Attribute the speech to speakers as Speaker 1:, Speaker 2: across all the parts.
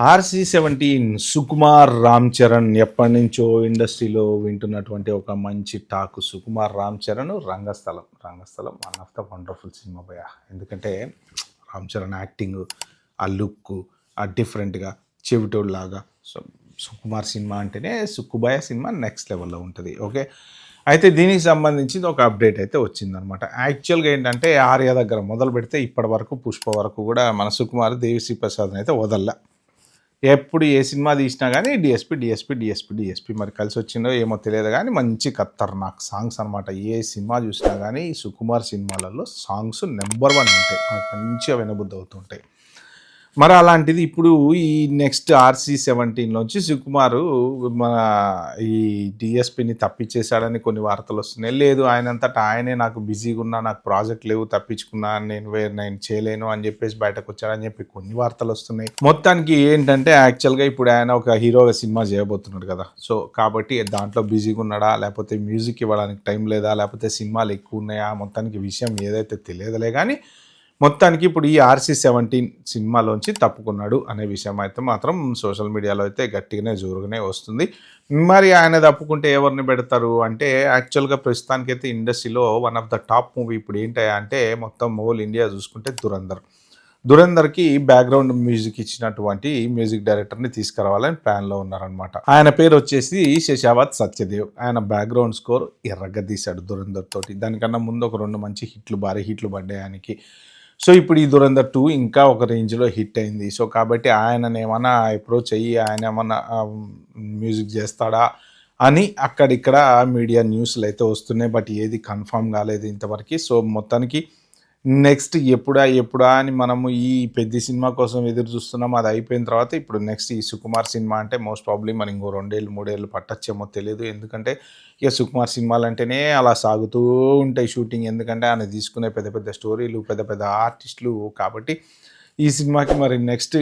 Speaker 1: RC17 Sukumar Ram Charan ఎప్పటి నుంచో ఇండస్ట్రీలో వింటున్నటువంటి ఒక మంచి talk. Sukumar Ram Charan Rangasthalam one of the wonderful cinema భయ. ఎందుకంటే రామ్ చరణ్ యాక్టింగ్, ఆ లుక్, ఆ డిఫరెంట్గా చెవిటోళ్ళలాగా. సో సుకుమార్ సినిమా అంటేనే సుక్కుబాయ సినిమా నెక్స్ట్ లెవెల్లో ఉంటుంది. ఓకే, అయితే దీనికి సంబంధించి ఒక అప్డేట్ అయితే వచ్చిందనమాట. యాక్చువల్గా ఏంటంటే ఆర్య దగ్గర మొదలు పెడితే ఇప్పటి వరకు పుష్ప వరకు కూడా మన సుకుమార్ దేవిశ్రీ ప్రసాద్ని అయితే వదల్లా. ఎప్పుడు ఏ సినిమా తీసినా కానీ డిఎస్పి మరి కలిసి వచ్చిందో ఏమో తెలియదు కానీ మంచి ఖతర్నాక్ సాంగ్స్ అనమాట. ఏ సినిమా చూసినా కానీ ఈ సుకుమార్ సినిమాలలో సాంగ్స్ నెంబర్ 1 ఉంటాయి, మనకు మంచిగా వినబుద్ధి అవుతుంటాయి. మరి అలాంటిది ఇప్పుడు ఈ నెక్స్ట్ RC17లోంచి సుకుమారు మన ఈ డిఎస్పిని తప్పించేశాడని కొన్ని వార్తలు వస్తున్నాయి. లేదు, ఆయనంతటా ఆయనే నాకు బిజీగా ఉన్నా, నాకు ప్రాజెక్ట్ లేవు, తప్పించుకున్నా, నేను చేయలేను అని చెప్పేసి బయటకు వచ్చాడని చెప్పి కొన్ని వార్తలు వస్తున్నాయి. మొత్తానికి ఏంటంటే యాక్చువల్గా ఇప్పుడు ఆయన ఒక హీరోగా సినిమా చేయబోతున్నాడు కదా. సో కాబట్టి దాంట్లో బిజీగా ఉన్నాడా, లేకపోతే మ్యూజిక్ ఇవ్వడానికి టైం లేదా, లేకపోతే సినిమాలు ఎక్కువ ఉన్నాయా, మొత్తానికి విషయం ఏదైతే తెలియదులే కానీ మొత్తానికి ఇప్పుడు ఈ RC17 సినిమాలోంచి తప్పుకున్నాడు అనే విషయం అయితే మాత్రం సోషల్ మీడియాలో అయితే గట్టిగానే జోరుగానే వస్తుంది. మరి ఆయన తప్పుకుంటే ఎవరిని పెడతారు అంటే యాక్చువల్గా ప్రస్తుతానికైతే ఇండస్ట్రీలో one of the top movie ఇప్పుడు ఏంటి అంటే మొత్తం హోల్ ఇండియా చూసుకుంటే దురందర్కి బ్యాక్గ్రౌండ్ మ్యూజిక్ ఇచ్చినటువంటి మ్యూజిక్ డైరెక్టర్ని తీసుకురావాలని ప్లాన్లో ఉన్నారనమాట. ఆయన పేరు వచ్చేసి శేషావత్ సత్యదేవ్. ఆయన బ్యాక్గ్రౌండ్ స్కోర్ ఎర్రగా తీశాడు దురందర్ తోటి. దానికన్నా ముందు ఒక 2 మంచి భారీ హిట్లు పడ్డాయి ఆయనకి. సో ఇప్పుడు ఈ దురందర్ 2 ఇంకా ఒక రేంజ్లో హిట్ అయింది. సో కాబట్టి ఆయనను ఏమన్నా అప్రోచ్ అయ్యి ఆయన ఏమన్నా మ్యూజిక్ చేస్తాడా అని అక్కడిక్కడ మీడియా న్యూస్లు అయితే వస్తున్నాయి. బట్ ఏది కన్ఫర్మ్ కాలేదు ఇంతవరకు. సో మొత్తానికి నెక్స్ట్ ఎప్పుడా అని మనము ఈ పెద్ద సినిమా కోసం ఎదురు చూస్తున్నాం. అది అయిపోయిన తర్వాత ఇప్పుడు నెక్స్ట్ ఈ సుకుమార్ సినిమా అంటే మోస్ట్ ప్రాబ్లీ మనం ఇంకో 2-3 ఏళ్ళు పట్టచ్చేమో తెలియదు. ఎందుకంటే ఇక సుకుమార్ సినిమాలు అంటేనే అలా సాగుతూ ఉంటాయి షూటింగ్. ఎందుకంటే ఆయన తీసుకునే పెద్ద స్టోరీలు, పెద్ద ఆర్టిస్టులు. కాబట్టి ఈ సినిమాకి మరి నెక్స్ట్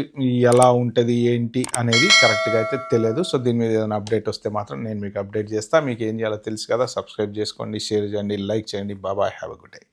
Speaker 1: ఎలా ఉంటుంది ఏంటి అనేది కరెక్ట్గా అయితే తెలియదు. సో దీని మీద ఏదైనా అప్డేట్ వస్తే మాత్రం నేను మీకు అప్డేట్ చేస్తాను. మీకు ఏం చేయాలో తెలుసు కదా, సబ్స్క్రైబ్ చేసుకోండి, షేర్ చేయండి, లైక్ చేయండి. బాబాయ్, హ్యావ్ ఎ గుడ్ డే.